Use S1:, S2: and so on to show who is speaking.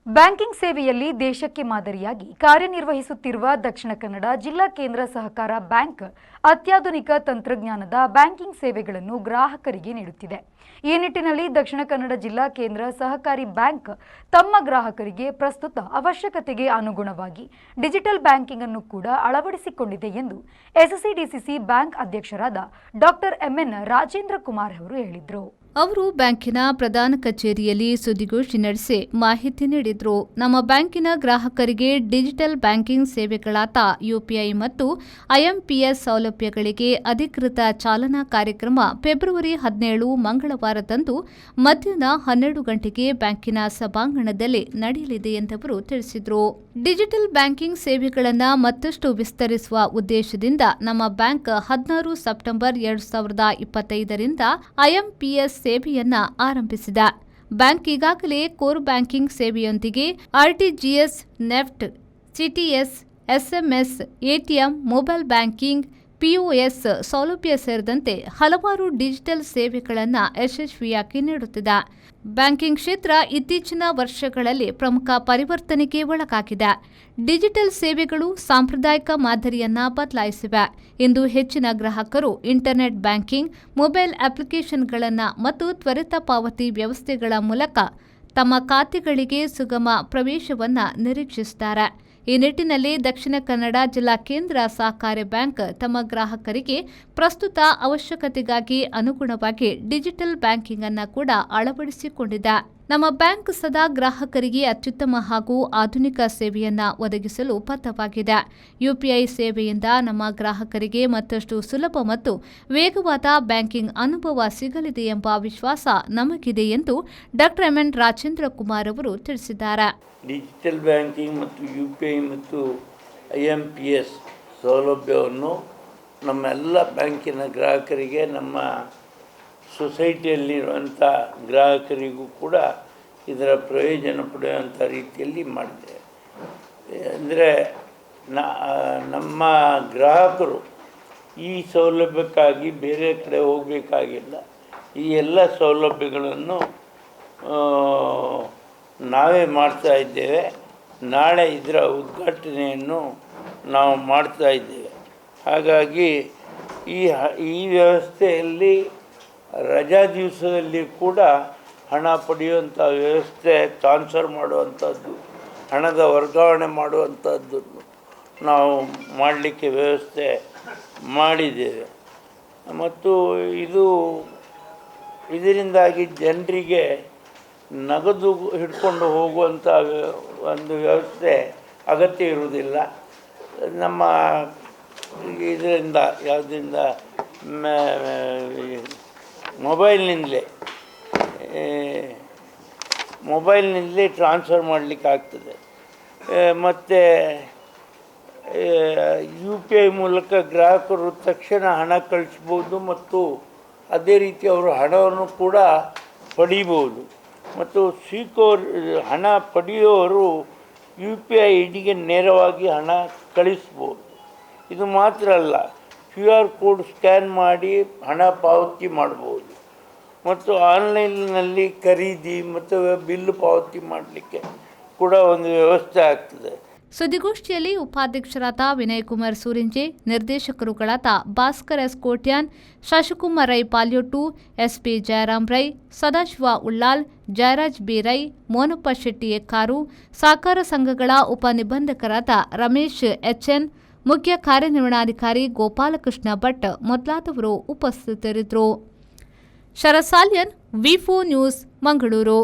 S1: Banking ಸೇವೆಯಲ್ಲಿ ದೇಶಕ್ಕೆ ಮಾದರಿಯಾಗಿ ಕಾರ್ಯನಿರ್ವಹಿಸುತ್ತಿರುವ ದಕ್ಷಿಣ ಕನ್ನಡ ಜಿಲ್ಲಾ ಕೇಂದ್ರ ಸಹಕಾರ ಬ್ಯಾಂಕ್ ಅತ್ಯಾಧುನಿಕ ತಂತ್ರಜ್ಞಾನದ ಬ್ಯಾಂಕಿಂಗ್ ಸೇವೆಗಳನ್ನು ಗ್ರಾಹಕರಿಗೆ ನೀಡುತ್ತಿದೆ. ಈ ನಿಟ್ಟಿನಲ್ಲಿ ದಕ್ಷಿಣ ಕನ್ನಡ ಜಿಲ್ಲಾ ಕೇಂದ್ರ ಸಹಕಾರಿ ಬ್ಯಾಂಕ್ ತಮ್ಮ ಗ್ರಾಹಕರಿಗೆ ಪ್ರಸ್ತುತ ಅವಶ್ಯಕತೆಗೆ ಅನುಗುಣವಾಗಿ ಡಿಜಿಟಲ್ ಬ್ಯಾಂಕಿಂಗ್ ಅನ್ನು ಕೂಡ ಅಳವಡಿಸಿಕೊಂಡಿದೆ ಎಂದು ಎಸ್ಸಿಡಿಸಿಸಿ ಬ್ಯಾಂಕ್ ಅಧ್ಯಕ್ಷರಾದ ಡಾಕ್ಟರ್ ಎಂಎನ್ ರಾಜೇಂದ್ರ ಕುಮಾರ್ ಅವರು ಹೇಳಿದರು.
S2: ಅವರು ಬ್ಯಾಂಕಿನ ಪ್ರಧಾನ ಕಚೇರಿಯಲ್ಲಿ ಸುದ್ದಿಗೋಷ್ಠಿ ನಡೆಸಿ ಮಾಹಿತಿ ನೀಡಿದರು. ನಮ್ಮ ಬ್ಯಾಂಕಿನ ಗ್ರಾಹಕರಿಗೆ ಡಿಜಿಟಲ್ ಬ್ಯಾಂಕಿಂಗ್ ಸೇವೆಗಳಾದ ಯುಪಿಐ ಮತ್ತು ಐಎಂಪಿಎಸ್ ಸೌಲಭ್ಯಗಳಿಗೆ ಅಧಿಕೃತ ಚಾಲನಾ ಕಾರ್ಯಕ್ರಮ ಫೆಬ್ರವರಿ 17 ಮಂಗಳವಾರದಂದು ಮಧ್ಯಾಹ್ನ 12 ಗಂಟೆಗೆ ಬ್ಯಾಂಕಿನ ಸಭಾಂಗಣದಲ್ಲಿ ನಡೆಯಲಿದೆ ಎಂದವರು ತಿಳಿಸಿದರು. ಡಿಜಿಟಲ್ ಬ್ಯಾಂಕಿಂಗ್ ಸೇವೆಗಳನ್ನು ಮತ್ತಷ್ಟು ವಿಸ್ತರಿಸುವ ಉದ್ದೇಶದಿಂದ ನಮ್ಮ ಬ್ಯಾಂಕ್ 16 ಸೆಪ್ಟೆಂಬರ್ 2025ರಿಂದ ಐಎಂಪಿಎಸ್ ಸೇವೆಯನ್ನ ಆರಂಭಿಸಿದೆ. ಬ್ಯಾಂಕ್ ಈಗಾಗಲೇ ಕೋರ್ ಬ್ಯಾಂಕಿಂಗ್ ಸೇವೆಯೊಂದಿಗೆ RTGS, NEFT, CTS, SMS, ATM, mobile banking, POS ಸೌಲಭ್ಯ ಸೇರಿದಂತೆ ಹಲವಾರು ಡಿಜಿಟಲ್ ಸೇವೆಗಳನ್ನು ಯಶಸ್ವಿಯಾಗಿ ನೀಡುತ್ತಿದೆ. ಬ್ಯಾಂಕಿಂಗ್ ಕ್ಷೇತ್ರ ಇತ್ತೀಚಿನ ವರ್ಷಗಳಲ್ಲಿ ಪ್ರಮುಖ ಪರಿವರ್ತನೆಗೆ ಒಳಗಾಗಿದೆ. ಡಿಜಿಟಲ್ ಸೇವೆಗಳು ಸಾಂಪ್ರದಾಯಿಕ ಮಾದರಿಯನ್ನ ಬದಲಾಯಿಸಿವೆ. ಇಂದು ಹೆಚ್ಚಿನ ಗ್ರಾಹಕರು ಇಂಟರ್ನೆಟ್ ಬ್ಯಾಂಕಿಂಗ್, ಮೊಬೈಲ್ ಅಪ್ಲಿಕೇಶನ್ಗಳನ್ನು ಮತ್ತು ತ್ವರಿತ ಪಾವತಿ ವ್ಯವಸ್ಥೆಗಳ ಮೂಲಕ ತಮ್ಮ ಖಾತೆಗಳಿಗೆ ಸುಗಮ ಪ್ರವೇಶವನ್ನು ನಿರೀಕ್ಷಿಸುತ್ತಾರೆ. ಈ ನಿಟ್ಟಿನಲ್ಲಿ ದಕ್ಷಿಣ ಕನ್ನಡ ಜಿಲ್ಲಾ ಕೇಂದ್ರ ಸಹಕಾರಿ ಬ್ಯಾಂಕ್ ತಮ್ಮ ಗ್ರಾಹಕರಿಗೆ ಪ್ರಸ್ತುತ ಅವಶ್ಯಕತೆಗಾಗಿ ಅನುಗುಣವಾಗಿ ಡಿಜಿಟಲ್ ಬ್ಯಾಂಕಿಂಗ್ ಅನ್ನು ಕೂಡ ಅಳವಡಿಸಿಕೊಂಡಿದೆ. ನಮ್ಮ ಬ್ಯಾಂಕ್ ಸದಾ ಗ್ರಾಹಕರಿಗೆ ಅತ್ಯುತ್ತಮ ಹಾಗೂ ಆಧುನಿಕ ಸೇವೆಯನ್ನು ಒದಗಿಸಲು ಬದ್ಧವಾಗಿದೆ. ಯುಪಿಐ ಸೇವೆಯಿಂದ ನಮ್ಮ ಗ್ರಾಹಕರಿಗೆ ಮತ್ತಷ್ಟು ಸುಲಭ ಮತ್ತು ವೇಗವಾದ ಬ್ಯಾಂಕಿಂಗ್ ಅನುಭವ ಸಿಗಲಿದೆ ಎಂಬ ವಿಶ್ವಾಸ ನಮಗಿದೆ ಎಂದು ಡಾಕ್ಟರ್ ಎಂಎನ್ ರಾಜೇಂದ್ರ ಕುಮಾರ್ ಅವರು ತಿಳಿಸಿದ್ದಾರೆ.
S3: ಡಿಜಿಟಲ್ ಬ್ಯಾಂಕಿಂಗ್ ಮತ್ತು ಯುಪಿಐ ಮತ್ತು ಐಎಂಪಿಎಸ್ ಸೌಲಭ್ಯವನ್ನು ನಮ್ಮೆಲ್ಲ ಬ್ಯಾಂಕಿನ ಗ್ರಾಹಕರಿಗೆ, ನಮ್ಮ ಸೊಸೈಟಿಯಲ್ಲಿರುವಂಥ ಗ್ರಾಹಕರಿಗೂ ಕೂಡ ಇದರ ಪ್ರಯೋಜನ ಪಡೆಯುವಂಥ ರೀತಿಯಲ್ಲಿ ಮಾಡಿದೆ. ಅಂದರೆ ನಮ್ಮ ಗ್ರಾಹಕರು ಈ ಸೌಲಭ್ಯಕ್ಕಾಗಿ ಬೇರೆ ಕಡೆ ಹೋಗಬೇಕಾಗಿಲ್ಲ. ಈ ಎಲ್ಲ ಸೌಲಭ್ಯಗಳನ್ನು ನಾವೇ ಮಾಡ್ತಾ ಇದ್ದೇವೆ. ನಾಳೆ ಇದರ ಉದ್ಘಾಟನೆಯನ್ನು ನಾವು ಮಾಡ್ತಾ ಇದ್ದೇವೆ. ಹಾಗಾಗಿ ಈ ವ್ಯವಸ್ಥೆಯಲ್ಲಿ ರಜಾ ದಿವಸದಲ್ಲಿ ಕೂಡ ಹಣ ಪಡೆಯುವಂಥ ವ್ಯವಸ್ಥೆ, ಟ್ರಾನ್ಸ್ಫರ್ ಮಾಡುವಂಥದ್ದು, ಹಣದ ವರ್ಗಾವಣೆ ಮಾಡುವಂಥದ್ದನ್ನು ನಾವು ಮಾಡಲಿಕ್ಕೆ ವ್ಯವಸ್ಥೆ ಮಾಡಿದ್ದೇವೆ. ಮತ್ತು ಇದರಿಂದಾಗಿ ಜನರಿಗೆ ನಗದು ಹಿಡ್ಕೊಂಡು ಹೋಗುವಂಥ ಒಂದು ವ್ಯವಸ್ಥೆ ಅಗತ್ಯ ಇರುವುದಿಲ್ಲ. ನಮ್ಮ ಇದರಿಂದ ಯಾವುದರಿಂದ ಮೊಬೈಲ್ನಿಂದಲೇ ಟ್ರಾನ್ಸ್ಫರ್ ಮಾಡಲಿಕ್ಕೆ ಆಗ್ತದೆ. ಮತ್ತು ಯು ಪಿ ಐ ಮೂಲಕ ಗ್ರಾಹಕರು ತಕ್ಷಣ ಹಣ ಕಳಿಸ್ಬೋದು ಮತ್ತು ಅದೇ ರೀತಿ ಅವರು ಹಣವನ್ನು ಕೂಡ ಪಡೀಬೋದು. ಮತ್ತು ಹಣ ಪಡೆಯುವವರು ಯು ಪಿ ಐ ಐಡಿಗೆ ನೇರವಾಗಿ ಹಣ ಕಳಿಸ್ಬೋದು. ಇದು ಮಾತ್ರ ಅಲ್ಲ, QR ಕೋಡ್ ಸ್ಕ್ಯಾನ್ ಮಾಡಿ ಹಣ ಪಾವತಿ ಮಾಡ್ಬೋದು. ಮತ್ತು ಆನ್ಲೈನ್ನಲ್ಲಿ ಖರೀದಿ ಮತ್ತು ಬಿಲ್ಲು ಪಾವತಿ ಮಾಡಲಿಕ್ಕೆ ಕೂಡ ಒಂದು ವ್ಯವಸ್ಥೆ ಆಗ್ತದೆ.
S2: ಸುದ್ದಿಗೋಷ್ಠಿಯಲ್ಲಿ ಉಪಾಧ್ಯಕ್ಷರಾದ ವಿನಯ್ ಕುಮಾರ್ ಸೂರಿಂಜೆ, ನಿರ್ದೇಶಕರುಗಳಾದ Bhaskar S Kotian, Shashikumar Rai Palyottu, SP Jayaram Rai, Sadashiva Ullal, Jayaraj B Rai, Monappa Shetty Ekkaru, ಸಹಕಾರ ಸಂಘಗಳ ಉಪನಿಬಂಧಕರಾದ ರಮೇಶ್ ಎಚ್ಎನ್, ಮುಖ್ಯ ಕಾರ್ಯನಿರ್ವಹಣಾಧಿಕಾರಿ ಗೋಪಾಲಕೃಷ್ಣ ಭಟ್ ಮೊದಲಾದವರು ಉಪಸ್ಥಿತರಿದ್ದರು. ಶರಸಾಲ್ಯನ್, ವಿ4 ನ್ಯೂಸ್, ಮಂಗಳೂರು.